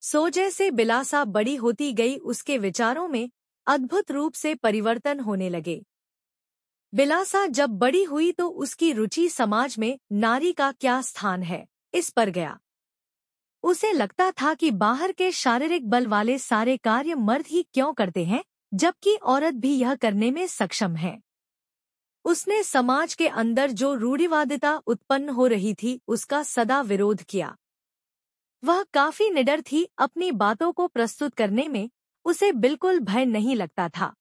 सो जैसे बिलासा बड़ी होती गई उसके विचारों में अद्भुत रूप से परिवर्तन होने लगे। बिलासा जब बड़ी हुई तो उसकी रुचि समाज में नारी का क्या स्थान है इस पर गया। उसे लगता था कि बाहर के शारीरिक बल वाले सारे कार्य मर्द ही क्यों करते हैं, जबकि औरत भी यह करने में सक्षम है। उसने समाज के अंदर जो रूढ़िवादिता उत्पन्न हो रही थी उसका सदा विरोध किया। वह काफी निडर थी, अपनी बातों को प्रस्तुत करने में उसे बिल्कुल भय नहीं लगता था।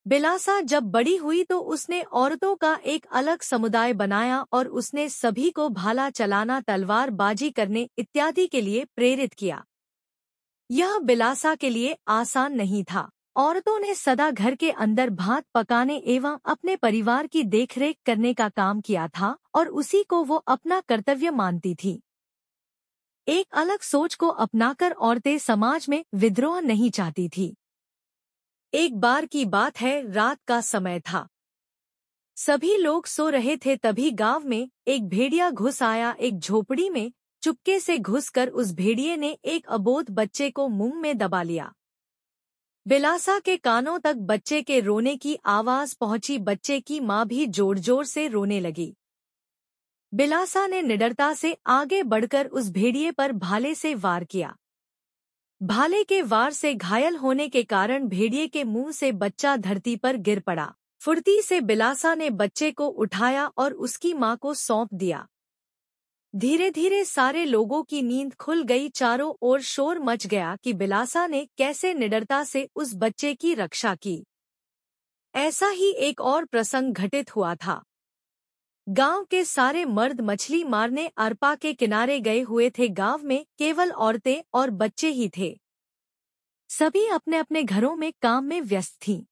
बिलासा जब बड़ी हुई तो उसने औरतों का एक अलग समुदाय बनाया और उसने सभी को भाला चलाना, तलवार बाजी करने इत्यादि के लिए प्रेरित किया। यह बिलासा के लिए आसान नहीं था। औरतों ने सदा घर के अंदर भात पकाने एवं अपने परिवार की देखरेख करने का काम किया था और उसी को वो अपना कर्तव्य मानती थी। एक अलग सोच को अपनाकर औरतें समाज में विद्रोह नहीं चाहती थी। एक बार की बात है, रात का समय था। सभी लोग सो रहे थे, तभी गांव में एक भेड़िया घुस आया। एक झोपड़ी में चुपके से घुसकर उस भेड़िए ने एक अबोध बच्चे को मुंह में दबा लिया। बिलासा के कानों तक बच्चे के रोने की आवाज पहुंची। बच्चे की माँ भी जोर जोर से रोने लगी। बिलासा ने निडरता से आगे बढ़कर उस भेड़िए पर भाले से वार किया। भाले के वार से घायल होने के कारण भेड़िए के मुंह से बच्चा धरती पर गिर पड़ा। फुर्ती से बिलासा ने बच्चे को उठाया और उसकी माँ को सौंप दिया। धीरे धीरे सारे लोगों की नींद खुल गई। चारों ओर शोर मच गया कि बिलासा ने कैसे निडरता से उस बच्चे की रक्षा की। ऐसा ही एक और प्रसंग घटित हुआ था। गांव के सारे मर्द मछली मारने अरपा के किनारे गए हुए थे। गांव में केवल औरतें और बच्चे ही थे। सभी अपने अपने घरों में काम में व्यस्त थीं।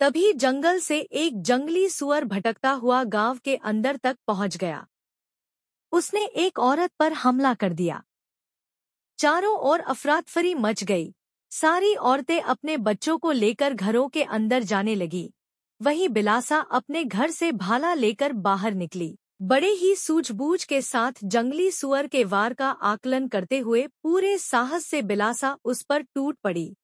तभी जंगल से एक जंगली सुअर भटकता हुआ गांव के अंदर तक पहुंच गया। उसने एक औरत पर हमला कर दिया। चारों ओर अफरातफरी मच गई। सारी औरतें अपने बच्चों को लेकर घरों के अंदर जाने लगी। वहीं बिलासा अपने घर से भाला लेकर बाहर निकली। बड़े ही सूझबूझ के साथ जंगली सुअर के वार का आकलन करते हुए पूरे साहस से बिलासा उस पर टूट पड़ी।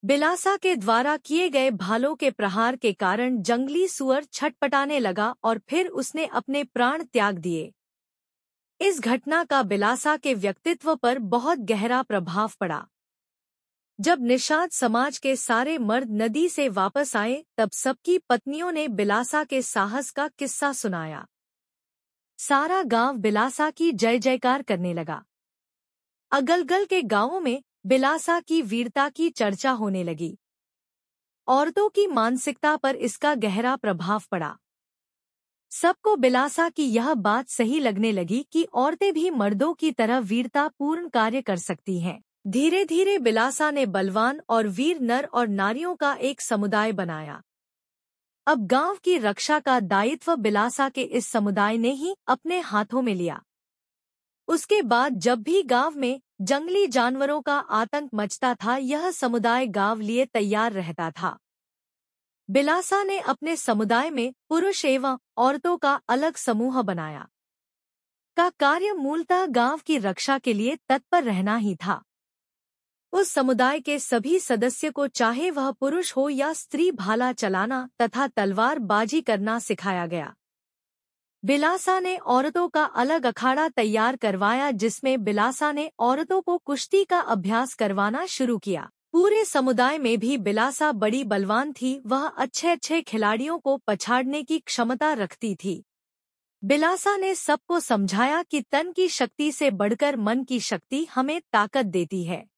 बिलासा के द्वारा किए गए भालों के प्रहार के कारण जंगली सुअर छटपटाने लगा और फिर उसने अपने प्राण त्याग दिए। इस घटना का बिलासा के व्यक्तित्व पर बहुत गहरा प्रभाव पड़ा। जब निषाद समाज के सारे मर्द नदी से वापस आए तब सबकी पत्नियों ने बिलासा के साहस का किस्सा सुनाया। सारा गांव बिलासा की जय जयकार करने लगा। अगल-गल के गांवों में बिलासा की वीरता की चर्चा होने लगी। औरतों की मानसिकता पर इसका गहरा प्रभाव पड़ा। सबको बिलासा की यह बात सही लगने लगी कि औरतें भी मर्दों की तरह वीरता पूर्ण कार्य कर सकती हैं। धीरे धीरे बिलासा ने बलवान और वीर नर और नारियों का एक समुदाय बनाया। अब गांव की रक्षा का दायित्व बिलासा के इस समुदाय ने ही अपने हाथों में लिया। उसके बाद जब भी गांव में जंगली जानवरों का आतंक मचता था, यह समुदाय गांव लिए तैयार रहता था। बिलासा ने अपने समुदाय में पुरुष एवं औरतों का अलग समूह बनाया। का कार्य मूलतः गांव की रक्षा के लिए तत्पर रहना ही था। उस समुदाय के सभी सदस्य को, चाहे वह पुरुष हो या स्त्री, भाला चलाना तथा तलवार बाजी करना सिखाया गया। बिलासा ने औरतों का अलग अखाड़ा तैयार करवाया जिसमें बिलासा ने औरतों को कुश्ती का अभ्यास करवाना शुरू किया। पूरे समुदाय में भी बिलासा बड़ी बलवान थी। वह अच्छे अच्छे खिलाड़ियों को पछाड़ने की क्षमता रखती थी। बिलासा ने सबको समझाया कि तन की शक्ति से बढ़कर मन की शक्ति हमें ताकत देती है।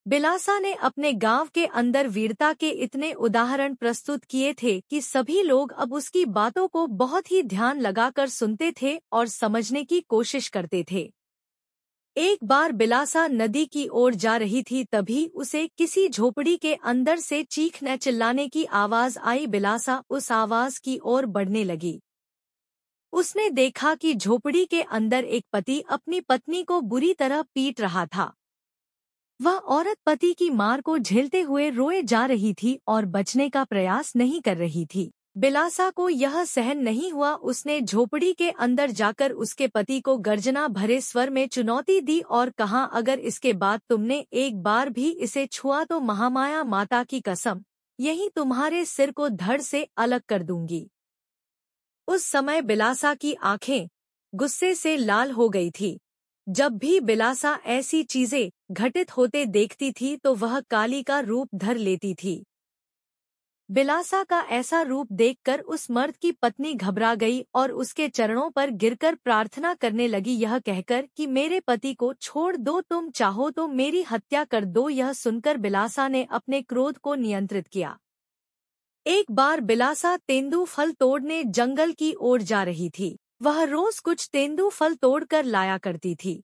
बिलासा ने अपने गांव के अंदर वीरता के इतने उदाहरण प्रस्तुत किए थे कि सभी लोग अब उसकी बातों को बहुत ही ध्यान लगाकर सुनते थे और समझने की कोशिश करते थे। एक बार बिलासा नदी की ओर जा रही थी, तभी उसे किसी झोपड़ी के अंदर से चीखने चिल्लाने की आवाज आई। बिलासा उस आवाज की ओर बढ़ने लगी। उसने देखा कि झोपड़ी के अंदर एक पति अपनी पत्नी को बुरी तरह पीट रहा था। वह औरत पति की मार को झेलते हुए रोए जा रही थी और बचने का प्रयास नहीं कर रही थी। बिलासा को यह सहन नहीं हुआ। उसने झोपड़ी के अंदर जाकर उसके पति को गर्जना भरे स्वर में चुनौती दी और कहा, अगर इसके बाद तुमने एक बार भी इसे छुआ तो महामाया माता की कसम, यही तुम्हारे सिर को धड़ से अलग कर दूंगी। उस समय बिलासा की आंखें गुस्से से लाल हो गई थी। जब भी बिलासा ऐसी चीजें घटित होते देखती थी तो वह काली का रूप धर लेती थी। बिलासा का ऐसा रूप देखकर उस मर्द की पत्नी घबरा गई और उसके चरणों पर गिरकर प्रार्थना करने लगी, यह कहकर कि मेरे पति को छोड़ दो, तुम चाहो तो मेरी हत्या कर दो। यह सुनकर बिलासा ने अपने क्रोध को नियंत्रित किया। एक बार बिलासा तेंदू फल तोड़ने जंगल की ओर जा रही थी। वह रोज कुछ तेंदू फल तोड़कर लाया करती थी।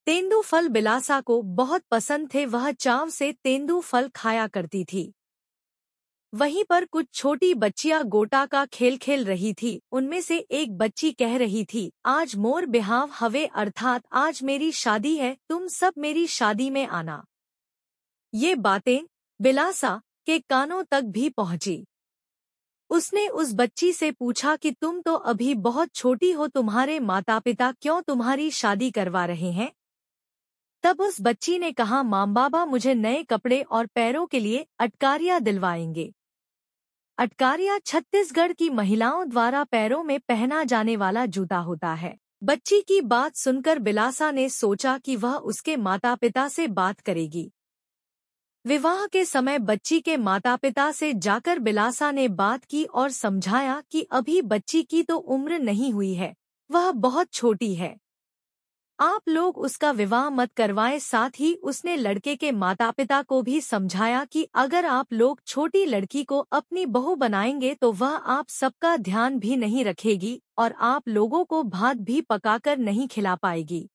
तेंदू फल बिलासा को बहुत पसंद थे। वह चाव से तेंदू फल खाया करती थी। वहीं पर कुछ छोटी बच्चियां गोटा का खेल खेल रही थी। उनमें से एक बच्ची कह रही थी, आज मोर बिहाव हवे, अर्थात आज मेरी शादी है, तुम सब मेरी शादी में आना। ये बातें बिलासा के कानों तक भी पहुंची। उसने उस बच्ची से पूछा कि तुम तो अभी बहुत छोटी हो, तुम्हारे माता पिता क्यों तुम्हारी शादी करवा रहे हैं? तब उस बच्ची ने कहा, माँ बाबा मुझे नए कपड़े और पैरों के लिए अटकारियां दिलवाएंगे। अटकारियां छत्तीसगढ़ की महिलाओं द्वारा पैरों में पहना जाने वाला जूता होता है। बच्ची की बात सुनकर बिलासा ने सोचा कि वह उसके माता पिता से बात करेगी। विवाह के समय बच्ची के माता पिता से जाकर बिलासा ने बात की और समझाया कि अभी बच्ची की तो उम्र नहीं हुई है, वह बहुत छोटी है, आप लोग उसका विवाह मत करवाएं। साथ ही उसने लड़के के माता पिता को भी समझाया कि अगर आप लोग छोटी लड़की को अपनी बहू बनाएंगे तो वह आप सबका ध्यान भी नहीं रखेगी और आप लोगों को भात भी पकाकर नहीं खिला पाएगी।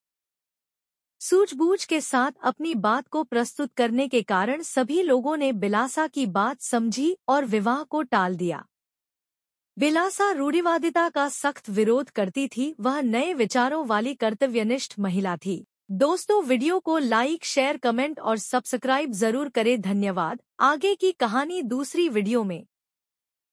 सूझबूझ के साथ अपनी बात को प्रस्तुत करने के कारण सभी लोगों ने बिलासा की बात समझी और विवाह को टाल दिया। बिलासा रूढ़िवादिता का सख्त विरोध करती थी। वह नए विचारों वाली कर्तव्यनिष्ठ महिला थी। दोस्तों, वीडियो को लाइक, शेयर, कमेंट और सब्सक्राइब जरूर करें। धन्यवाद। आगे की कहानी दूसरी वीडियो में।